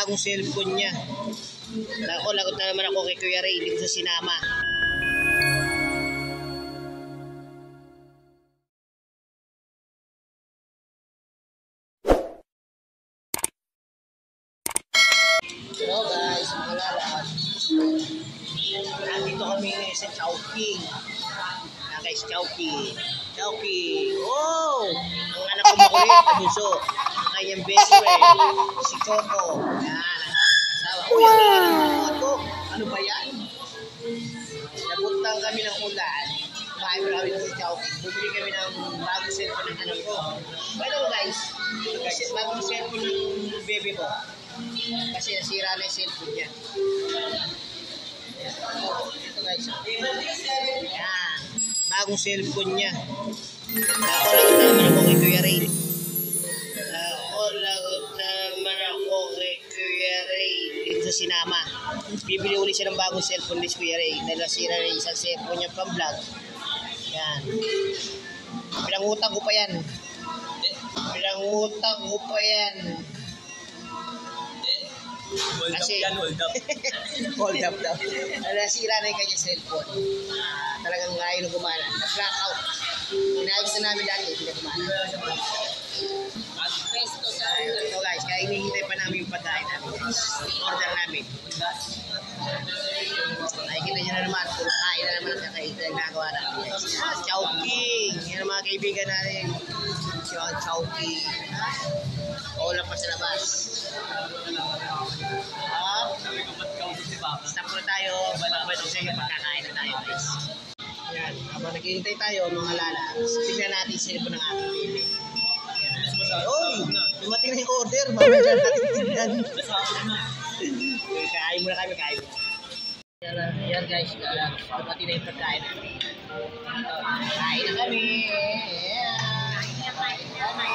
bagong cellphone niya. Ako, lagot na naman ako kay Kuya Ray, hindi ko sa sinama. Hello guys, mga lalat. Nandito kami sa Chowking. Guys, Chowking. Chowking. Oh! Ang anak ko makulit, tabuso. Ang kanyang best friend, si Coco. Yan. Asawa. Uy, ano ba yan? Nabuntang kami ng ulan. Kumain mo kami sa Chowking. Bumili kami ng bagong cellphone ng anak ko. Bueno guys, bagong cellphone ng baby ko. Kasi nasira na yung cellphone niya. Ito guys. Yan. Bagong cellphone niya. Ako, lagot na naman ako kay Kuya Ray. Dito sa sinama. Bibili ulit siya ng bagong cellphone ni Kuya Ray. Nasira na yung isang cellphone niya pang vlog. Yan. Pinangutang ko pa yan. Kasi hold up daw. Nasira na yung kanyang cellphone. Talagang ngayon na gumana. Na-blackout. Inaayos na namin dati, hindi na gumana. Ito guys, kaya hinihintay pa namin yung pagkain namin guys. Order namin. Nakikita nyo na naman, puro kain na naman ang nagawa namin guys. Chowking! Yan ang mga kaibigan natin. Chowking. Wala pa sa labas. Stop na tayo. Balabad ko sa inyo, pagkakain na tayo guys. Yan, habang naghihintay tayo mga lalas, tignan natin sila po ng ating baby. Oy! Dumating na yung order. Mamaya dyan natin tignan. Kain muna kami, kain muna. Yan guys, dumating na yung pagkain natin. Kain na kami. Kain na kami.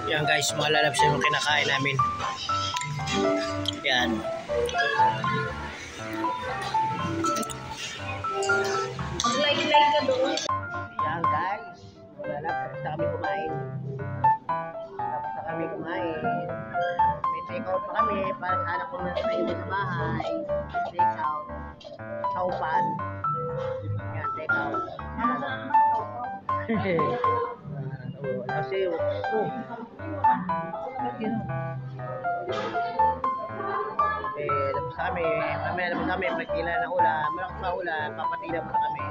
Yan guys, mga lalabs yung kinakain namin. Yan. Like ka doon. Yan guys, mga lalabs, tapos na kami kumain. May take out pa kami para sa anak ko na tayo sa bahay. Take out. Chowpan. Yan, take out. Kasi, tapos kami, pagkila na ulan, malakas na ulan, papatila muna kami.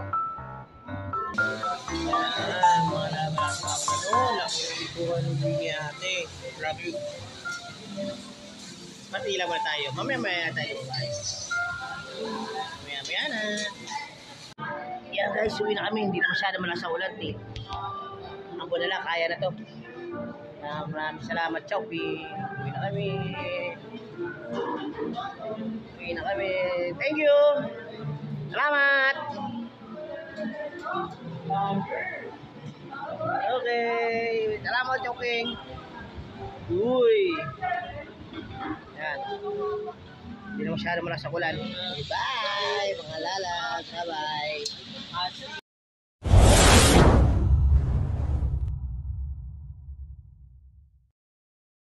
Yan, mga laban, nakikikuhan ng bini ate. Grabe. Patila muna tayo. Mamaya tayo guys. Mamaya na. Yan guys, uwi na kami. Hindi na masyado malakas sa ulan eh. Ang buwan na lang, kaya na to. Maraming salamat, Chowking. Uwi na kami. Uwi na kami. Thank you! Salamat! Okay. Salamat, Choking. Uy. Yan. Hindi na masyado malakas sa kulan. Bye, mga lalag. Bye-bye.